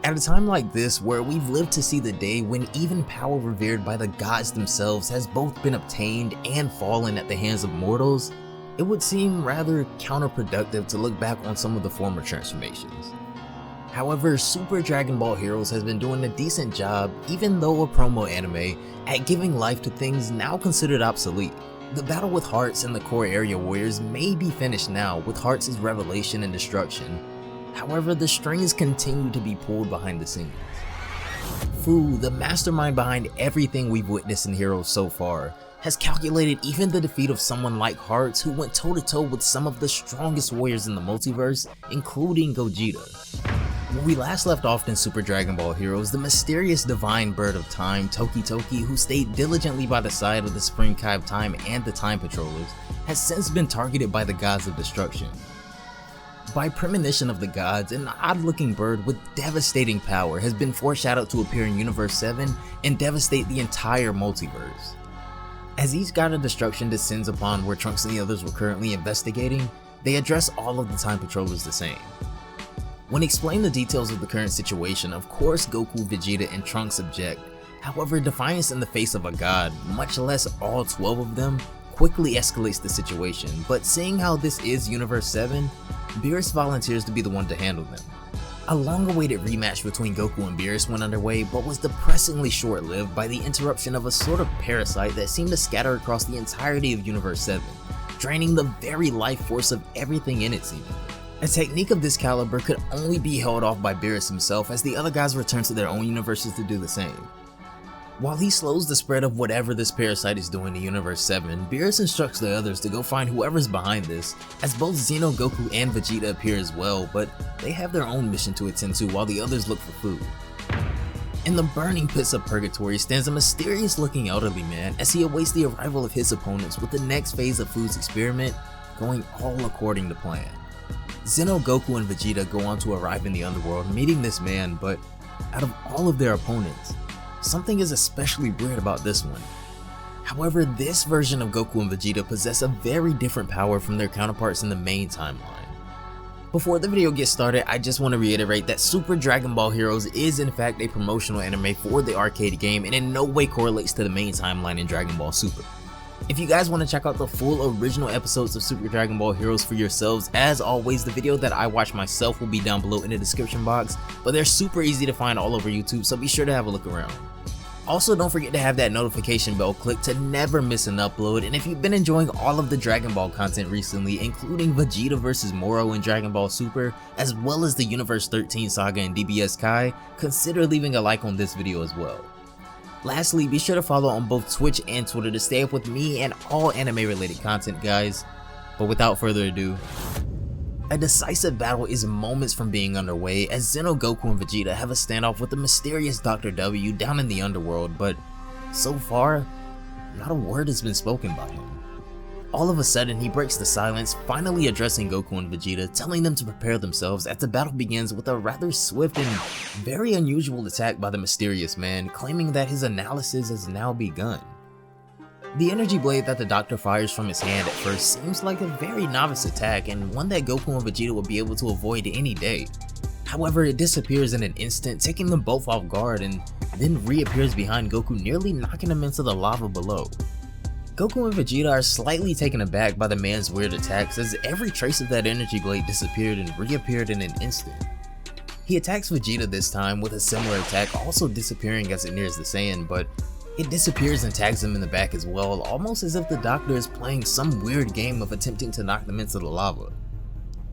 At a time like this, where we've lived to see the day when even power revered by the gods themselves has both been obtained and fallen at the hands of mortals, it would seem rather counterproductive to look back on some of the former transformations. However, Super Dragon Ball Heroes has been doing a decent job, even though a promo anime, at giving life to things now considered obsolete. The battle with Hearts and the core area warriors may be finished now with Hearts' revelation and destruction. However, the strings continue to be pulled behind the scenes. Fu, the mastermind behind everything we've witnessed in Heroes so far, has calculated even the defeat of someone like Hearts, who went toe-to-toe with some of the strongest warriors in the multiverse, including Gogeta. When we last left off in Super Dragon Ball Heroes, the mysterious divine bird of time, Toki Toki, who stayed diligently by the side of the Supreme Kai of Time and the Time Patrollers, has since been targeted by the gods of destruction. By premonition of the gods, an odd-looking bird with devastating power has been foreshadowed to appear in Universe 7 and devastate the entire multiverse. As each god of destruction descends upon where Trunks and the others were currently investigating, they address all of the Time Patrollers the same. When explaining the details of the current situation, of course Goku, Vegeta, and Trunks object. However, defiance in the face of a god, much less all 12 of them, quickly escalates the situation, but seeing how this is Universe 7, Beerus volunteers to be the one to handle them. A long-awaited rematch between Goku and Beerus went underway, but was depressingly short-lived by the interruption of a sort of parasite that seemed to scatter across the entirety of Universe 7, draining the very life force of everything in it seemingly. A technique of this caliber could only be held off by Beerus himself, as the other guys return to their own universes to do the same. While he slows the spread of whatever this parasite is doing to Universe 7, Beerus instructs the others to go find whoever's behind this, as both Xeno, Goku, and Vegeta appear as well, but they have their own mission to attend to while the others look for food. In the burning pits of purgatory stands a mysterious looking elderly man as he awaits the arrival of his opponents, with the next phase of Fu's experiment going all according to plan. Xeno, Goku, and Vegeta go on to arrive in the underworld meeting this man, but out of all of their opponents, something is especially weird about this one. However, this version of Goku and Vegeta possess a very different power from their counterparts in the main timeline. Before the video gets started, I just want to reiterate that Super Dragon Ball Heroes is in fact a promotional anime for the arcade game and in no way correlates to the main timeline in Dragon Ball Super. If you guys want to check out the full original episodes of Super Dragon Ball Heroes for yourselves, as always, the video that I watched myself will be down below in the description box, but they're super easy to find all over YouTube, so be sure to have a look around. Also, don't forget to have that notification bell clicked to never miss an upload, and if you've been enjoying all of the Dragon Ball content recently, including Vegeta vs Moro in Dragon Ball Super, as well as the Universe 13 saga in DBS Kai, consider leaving a like on this video as well. Lastly, be sure to follow on both Twitch and Twitter to stay up with me and all anime related content, guys. But without further ado, a decisive battle is moments from being underway as Xeno, Goku, and Vegeta have a standoff with the mysterious Dr. W down in the underworld, but so far, not a word has been spoken by him. All of a sudden, he breaks the silence, finally addressing Goku and Vegeta, telling them to prepare themselves as the battle begins with a rather swift and very unusual attack by the mysterious man, claiming that his analysis has now begun. The energy blade that the doctor fires from his hand at first seems like a very novice attack and one that Goku and Vegeta would be able to avoid any day. However, it disappears in an instant, taking them both off guard, and then reappears behind Goku, nearly knocking him into the lava below. Goku and Vegeta are slightly taken aback by the man's weird attacks, as every trace of that energy blade disappeared and reappeared in an instant. He attacks Vegeta this time with a similar attack, also disappearing as it nears the Saiyan, but it disappears and tags him in the back as well, almost as if the doctor is playing some weird game of attempting to knock them into the lava.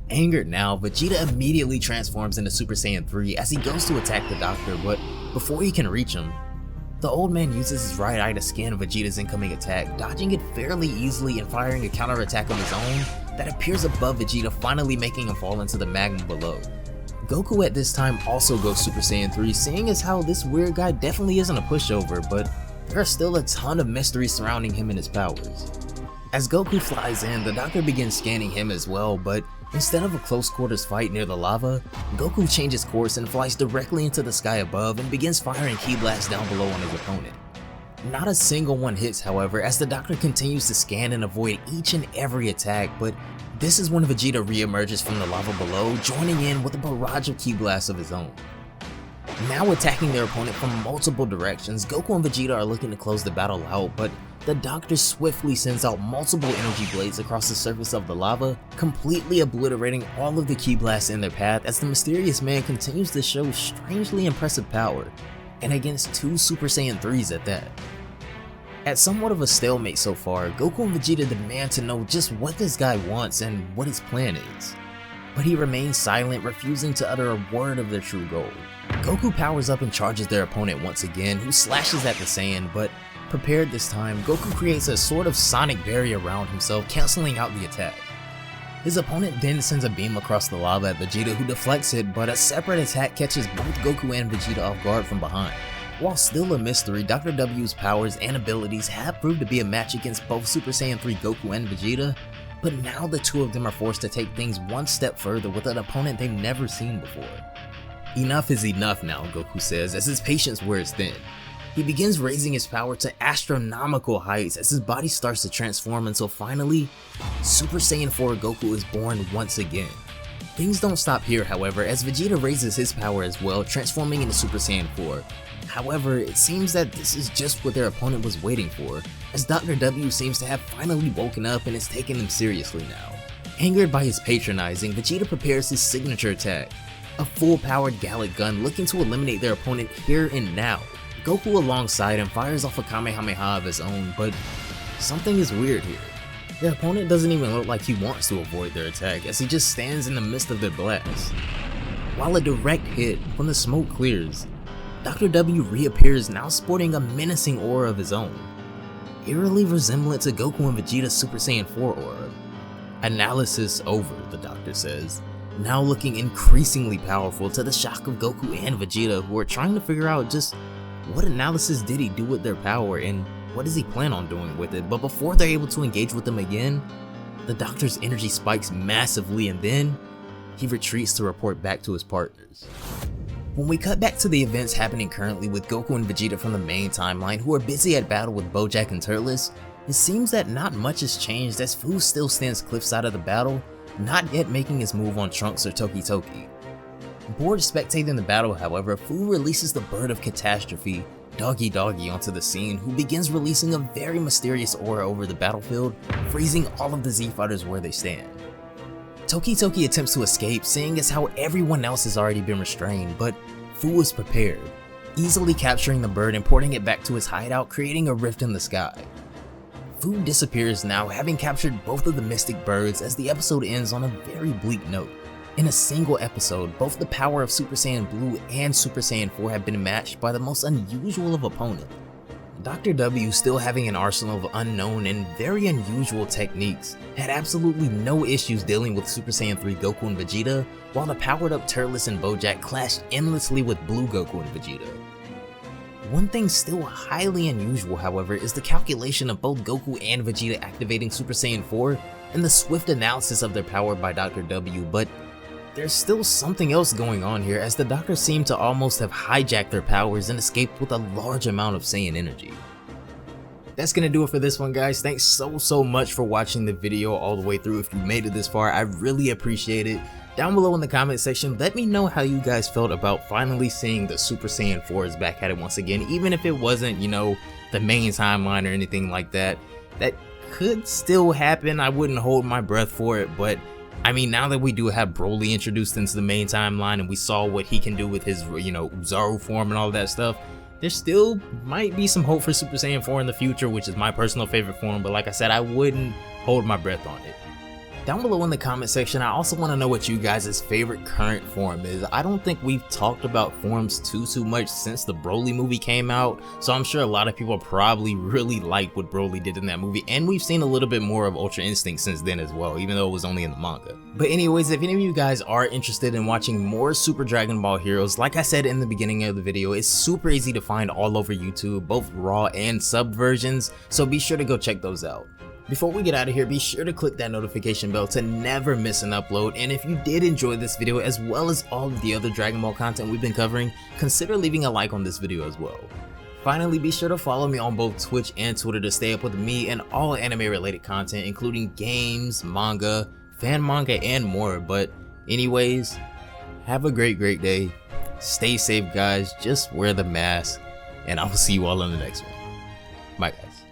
Angered now, Vegeta immediately transforms into Super Saiyan 3 as he goes to attack the doctor, but before he can reach him, the old man uses his right eye to scan Vegeta's incoming attack, dodging it fairly easily and firing a counterattack of his own that appears above Vegeta, finally making him fall into the magma below. Goku at this time also goes Super Saiyan 3, seeing as how this weird guy definitely isn't a pushover, but there are still a ton of mysteries surrounding him and his powers. As Goku flies in, the doctor begins scanning him as well, but instead of a close quarters fight near the lava, Goku changes course and flies directly into the sky above and begins firing ki blasts down below on his opponent. Not a single one hits, however, as the doctor continues to scan and avoid each and every attack, but this is when Vegeta re-emerges from the lava below, joining in with a barrage of ki blasts of his own. Now attacking their opponent from multiple directions, Goku and Vegeta are looking to close the battle out, but the Doctor swiftly sends out multiple energy blades across the surface of the lava, completely obliterating all of the ki blasts in their path as the mysterious man continues to show strangely impressive power, and against two Super Saiyan 3s at that. At somewhat of a stalemate so far, Goku and Vegeta demand to know just what this guy wants and what his plan is. But he remains silent, refusing to utter a word of their true goal. Goku powers up and charges their opponent once again, who slashes at the Saiyan, but prepared this time, Goku creates a sort of sonic barrier around himself, cancelling out the attack. His opponent then sends a beam across the lava at Vegeta, who deflects it, but a separate attack catches both Goku and Vegeta off guard from behind. While still a mystery, Dr. W's powers and abilities have proved to be a match against both Super Saiyan 3 Goku and Vegeta, but now the two of them are forced to take things one step further with an opponent they've never seen before. Enough is enough now, Goku says, as his patience wears thin. He begins raising his power to astronomical heights as his body starts to transform until finally, Super Saiyan 4 Goku is born once again. Things don't stop here, however, as Vegeta raises his power as well, transforming into Super Saiyan 4. However, it seems that this is just what their opponent was waiting for, as Dr. W seems to have finally woken up and is taking them seriously now. Angered by his patronizing, Vegeta prepares his signature attack, a full-powered Gallic gun looking to eliminate their opponent here and now. Goku alongside him fires off a Kamehameha of his own, but something is weird here. Their opponent doesn't even look like he wants to avoid their attack, as he just stands in the midst of their blast. While a direct hit, when the smoke clears, Dr. W reappears, now sporting a menacing aura of his own, eerily resemblant to Goku and Vegeta's Super Saiyan 4 aura. Analysis over, the Doctor says, now looking increasingly powerful to the shock of Goku and Vegeta, who are trying to figure out just what analysis did he do with their power and what does he plan on doing with it. But before they're able to engage with them again, the Doctor's energy spikes massively and then he retreats to report back to his partners. When we cut back to the events happening currently with Goku and Vegeta from the main timeline, who are busy at battle with Bojack and Turles, it seems that not much has changed as Fu still stands cliffside of the battle, not yet making his move on Trunks or Toki Toki. Bored spectating the battle, however, Fu releases the Bird of Catastrophe, Doggy Doggy, onto the scene, who begins releasing a very mysterious aura over the battlefield, freezing all of the Z fighters where they stand. Toki Toki attempts to escape, seeing as how everyone else has already been restrained, but Fu is prepared, easily capturing the bird and porting it back to his hideout, creating a rift in the sky. Fu disappears now, having captured both of the mystic birds, as the episode ends on a very bleak note. In a single episode, both the power of Super Saiyan Blue and Super Saiyan 4 have been matched by the most unusual of opponents. Dr. W, still having an arsenal of unknown and very unusual techniques, had absolutely no issues dealing with Super Saiyan 3 Goku and Vegeta, while the powered up Turles and Bojack clashed endlessly with Blue Goku and Vegeta. One thing still highly unusual, however, is the calculation of both Goku and Vegeta activating Super Saiyan 4 and the swift analysis of their power by Dr. W, but there's still something else going on here, as the Doctor seemed to almost have hijacked their powers and escaped with a large amount of Saiyan energy. That's gonna do it for this one, guys. Thanks so much for watching the video all the way through. If you made it this far, I really appreciate it. Down below in the comment section, let me know how you guys felt about finally seeing the Super Saiyan 4s back at it once again, even if it wasn't, you know, the main timeline or anything like that. That could still happen. I wouldn't hold my breath for it, but I mean, now that we do have Broly introduced into the main timeline and we saw what he can do with his, you know, Zaru form and all that stuff, there still might be some hope for Super Saiyan 4 in the future, which is my personal favorite form, but like I said, I wouldn't hold my breath on it. Down below in the comment section, I also want to know what you guys' favorite current form is. I don't think we've talked about forms too much since the Broly movie came out, so I'm sure a lot of people probably really liked what Broly did in that movie, and we've seen a little bit more of Ultra Instinct since then as well, even though it was only in the manga. But anyways, if any of you guys are interested in watching more Super Dragon Ball Heroes, like I said in the beginning of the video, it's super easy to find all over YouTube, both raw and sub versions, so be sure to go check those out. Before we get out of here, be sure to click that notification bell to never miss an upload, and if you did enjoy this video as well as all of the other Dragon Ball content we've been covering, consider leaving a like on this video as well. Finally, be sure to follow me on both Twitch and Twitter to stay up with me and all anime related content, including games, manga, fan manga, and more. But anyways, have a great day. Stay safe, guys. Just wear the mask, and I will see you all on the next one. Bye, guys.